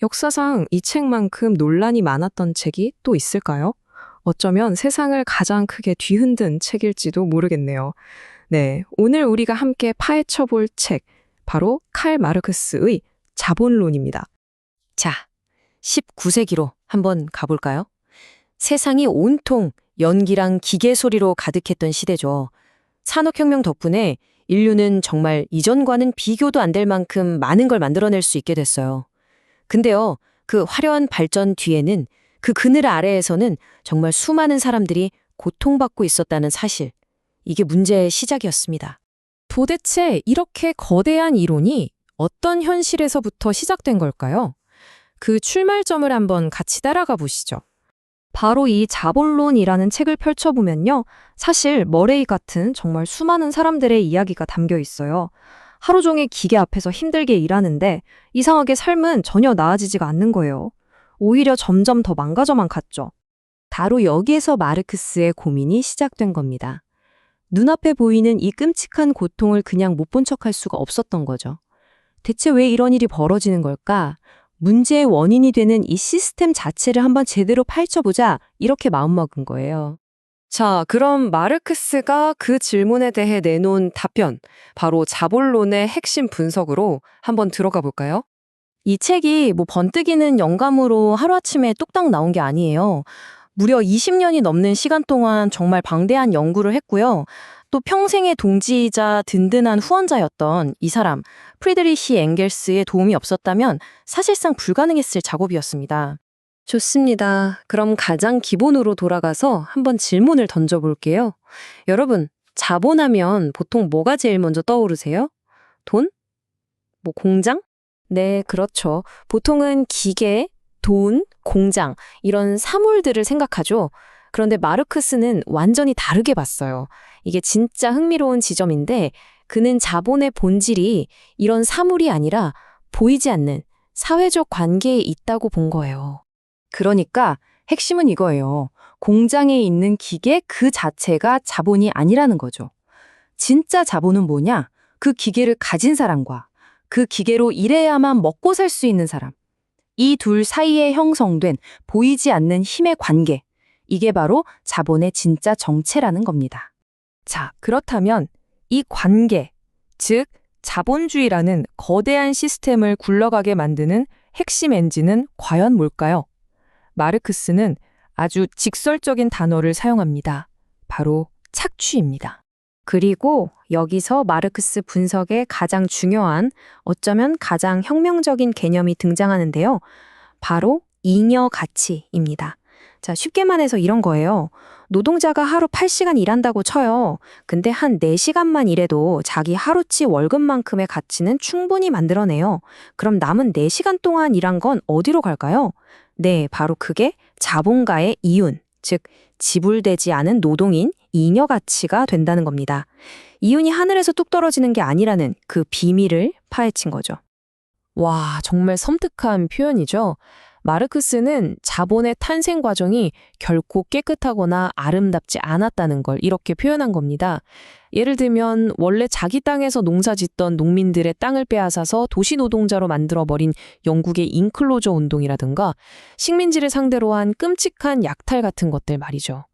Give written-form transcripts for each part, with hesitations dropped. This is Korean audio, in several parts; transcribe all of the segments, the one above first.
역사상 이 책만큼 논란이 많았던 책이 또 있을까요? 어쩌면 세상을 가장 크게 뒤흔든 책일지도 모르겠네요. 네, 오늘 우리가 함께 파헤쳐 볼 책, 바로 칼 마르크스의 자본론입니다. 자, 19세기로 한번 가볼까요? 세상이 온통 연기랑 기계 소리로 가득했던 시대죠. 산업혁명 덕분에 인류는 정말 이전과는 비교도 안 될 만큼 많은 걸 만들어낼 수 있게 됐어요. 근데요, 그 화려한 발전 뒤에는 그 그늘 아래에서는 정말 수많은 사람들이 고통받고 있었다는 사실. 이게 문제의 시작이었습니다. 도대체 이렇게 거대한 이론이 어떤 현실에서부터 시작된 걸까요? 그 출발점을 한번 같이 따라가 보시죠. 바로 이 자본론이라는 책을 펼쳐보면요. 사실 머레이 같은 정말 수많은 사람들의 이야기가 담겨 있어요. 하루 종일 기계 앞에서 힘들게 일하는데 이상하게 삶은 전혀 나아지지가 않는 거예요. 오히려 점점 더 망가져만 갔죠. 바로 여기에서 마르크스의 고민이 시작된 겁니다. 눈앞에 보이는 이 끔찍한 고통을 그냥 못 본 척할 수가 없었던 거죠. 대체 왜 이런 일이 벌어지는 걸까? 문제의 원인이 되는 이 시스템 자체를 한번 제대로 파헤쳐보자, 이렇게 마음먹은 거예요. 자, 그럼 마르크스가 그 질문에 대해 내놓은 답변, 바로 자본론의 핵심 분석으로 한번 들어가 볼까요? 이 책이 번뜩이는 영감으로 하루아침에 뚝딱 나온 게 아니에요. 무려 20년이 넘는 시간 동안 정말 방대한 연구를 했고요. 또 평생의 동지이자 든든한 후원자였던 이 사람, 프리드리히 엥겔스의 도움이 없었다면 사실상 불가능했을 작업이었습니다. 좋습니다. 그럼 가장 기본으로 돌아가서 한번 질문을 던져볼게요. 여러분, 자본하면 보통 뭐가 제일 먼저 떠오르세요? 돈? 공장? 네, 그렇죠. 보통은 기계, 돈, 공장, 이런 사물들을 생각하죠. 그런데 마르크스는 완전히 다르게 봤어요. 이게 진짜 흥미로운 지점인데 그는 자본의 본질이 이런 사물이 아니라 보이지 않는 사회적 관계에 있다고 본 거예요. 그러니까 핵심은 이거예요. 공장에 있는 기계 그 자체가 자본이 아니라는 거죠. 진짜 자본은 뭐냐? 그 기계를 가진 사람과 그 기계로 일해야만 먹고 살 수 있는 사람. 이 둘 사이에 형성된 보이지 않는 힘의 관계. 이게 바로 자본의 진짜 정체라는 겁니다. 자, 그렇다면 이 관계, 즉 자본주의라는 거대한 시스템을 굴러가게 만드는 핵심 엔진은 과연 뭘까요? 마르크스는 아주 직설적인 단어를 사용합니다. 바로 착취입니다. 그리고 여기서 마르크스 분석의 가장 중요한, 어쩌면 가장 혁명적인 개념이 등장하는데요. 바로 잉여 가치입니다. 자, 쉽게 말해서 이런 거예요. 노동자가 하루 8시간 일한다고 쳐요. 근데 한 4시간만 일해도 자기 하루치 월급만큼의 가치는 충분히 만들어내요. 그럼 남은 4시간 동안 일한 건 어디로 갈까요? 네, 바로 그게 자본가의 이윤, 즉 지불되지 않은 노동인 잉여 가치가 된다는 겁니다. 이윤이 하늘에서 뚝 떨어지는 게 아니라는 그 비밀을 파헤친 거죠. 와, 정말 섬뜩한 표현이죠. 마르크스는 자본의 탄생 과정이 결코 깨끗하거나 아름답지 않았다는 걸 이렇게 표현한 겁니다. 예를 들면 원래 자기 땅에서 농사 짓던 농민들의 땅을 빼앗아서 도시 노동자로 만들어버린 영국의 인클로저 운동이라든가 식민지를 상대로 한 끔찍한 약탈 같은 것들 말이죠.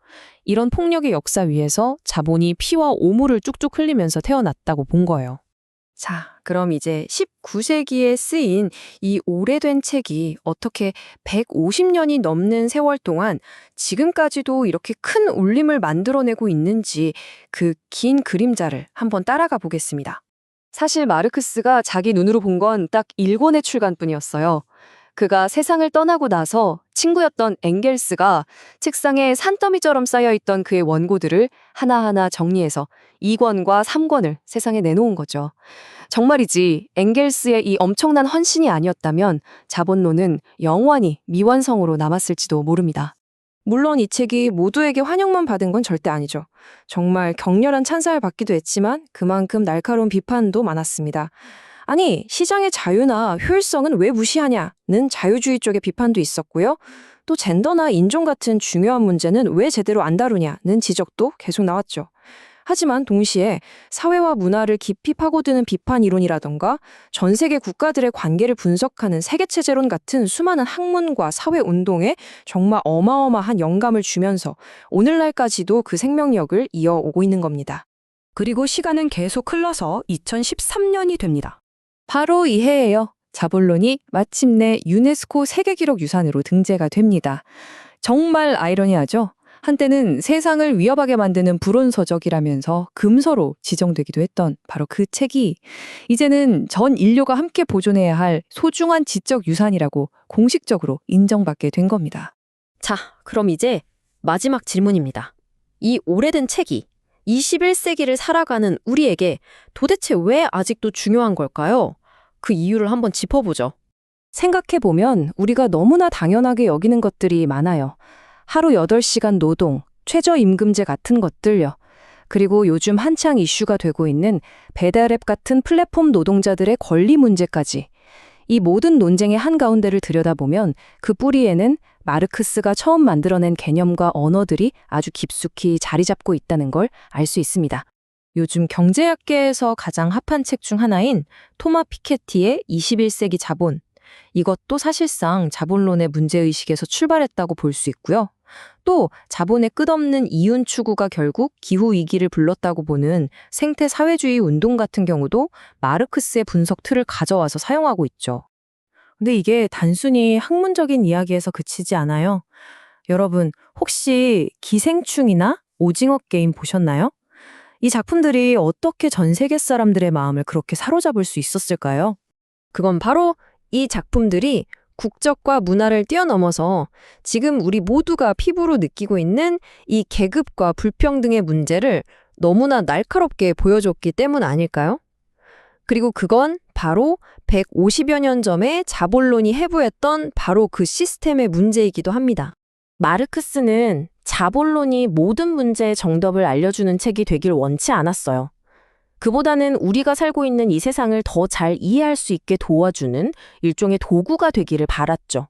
이런 폭력의 역사 위에서 자본이 피와 오물을 쭉쭉 흘리면서 태어났다고 본 거예요. 자, 그럼 이제 19세기에 쓰인 이 오래된 책이 어떻게 150년이 넘는 세월 동안 지금까지도 이렇게 큰 울림을 만들어내고 있는지 그 긴 그림자를 한번 따라가 보겠습니다. 사실 마르크스가 자기 눈으로 본 건 딱 1권의 출간뿐이었어요. 그가 세상을 떠나고 나서 친구였던 엥겔스가 책상에 산더미처럼 쌓여있던 그의 원고들을 하나하나 정리해서 2권과 3권을 세상에 내놓은 거죠. 정말이지 엥겔스의 이 엄청난 헌신이 아니었다면 자본론은 영원히 미완성으로 남았을지도 모릅니다. 물론 이 책이 모두에게 환영만 받은 건 절대 아니죠. 정말 격렬한 찬사를 받기도 했지만 그만큼 날카로운 비판도 많았습니다. 아니, 시장의 자유나 효율성은 왜 무시하냐는 자유주의 쪽의 비판도 있었고요. 또 젠더나 인종 같은 중요한 문제는 왜 제대로 안 다루냐는 지적도 계속 나왔죠. 하지만 동시에 사회와 문화를 깊이 파고드는 비판 이론이라던가 전 세계 국가들의 관계를 분석하는 세계체제론 같은 수많은 학문과 사회 운동에 정말 어마어마한 영감을 주면서 오늘날까지도 그 생명력을 이어오고 있는 겁니다. 그리고 시간은 계속 흘러서 2013년이 됩니다. 바로 이 해예요. 자본론이 마침내 유네스코 세계기록유산으로 등재가 됩니다. 정말 아이러니하죠? 한때는 세상을 위협하게 만드는 불온서적이라면서 금서로 지정되기도 했던 바로 그 책이 이제는 전 인류가 함께 보존해야 할 소중한 지적 유산이라고 공식적으로 인정받게 된 겁니다. 자, 그럼 이제 마지막 질문입니다. 이 오래된 책이 21세기를 살아가는 우리에게 도대체 왜 아직도 중요한 걸까요? 그 이유를 한번 짚어보죠. 생각해보면 우리가 너무나 당연하게 여기는 것들이 많아요. 하루 8시간 노동, 최저임금제 같은 것들요. 그리고 요즘 한창 이슈가 되고 있는 배달앱 같은 플랫폼 노동자들의 권리 문제까지. 이 모든 논쟁의 한가운데를 들여다보면 그 뿌리에는 마르크스가 처음 만들어낸 개념과 언어들이 아주 깊숙이 자리 잡고 있다는 걸 알 수 있습니다. 요즘 경제학계에서 가장 핫한 책 중 하나인 토마 피케티의 21세기 자본. 이것도 사실상 자본론의 문제의식에서 출발했다고 볼 수 있고요. 또 자본의 끝없는 이윤 추구가 결국 기후위기를 불렀다고 보는 생태사회주의 운동 같은 경우도 마르크스의 분석 틀을 가져와서 사용하고 있죠. 근데 이게 단순히 학문적인 이야기에서 그치지 않아요. 여러분, 혹시 기생충이나 오징어 게임 보셨나요? 이 작품들이 어떻게 전 세계 사람들의 마음을 그렇게 사로잡을 수 있었을까요? 그건 바로 이 작품들이 국적과 문화를 뛰어넘어서 지금 우리 모두가 피부로 느끼고 있는 이 계급과 불평등의 문제를 너무나 날카롭게 보여줬기 때문 아닐까요? 그리고 그건 바로 150여 년 전에 자본론이 해부했던 바로 그 시스템의 문제이기도 합니다. 마르크스는 자본론이 모든 문제의 정답을 알려주는 책이 되길 원치 않았어요. 그보다는 우리가 살고 있는 이 세상을 더 잘 이해할 수 있게 도와주는 일종의 도구가 되기를 바랐죠.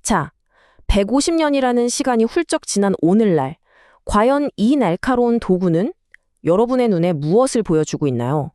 자, 150년이라는 시간이 훌쩍 지난 오늘날, 과연 이 날카로운 도구는 여러분의 눈에 무엇을 보여주고 있나요?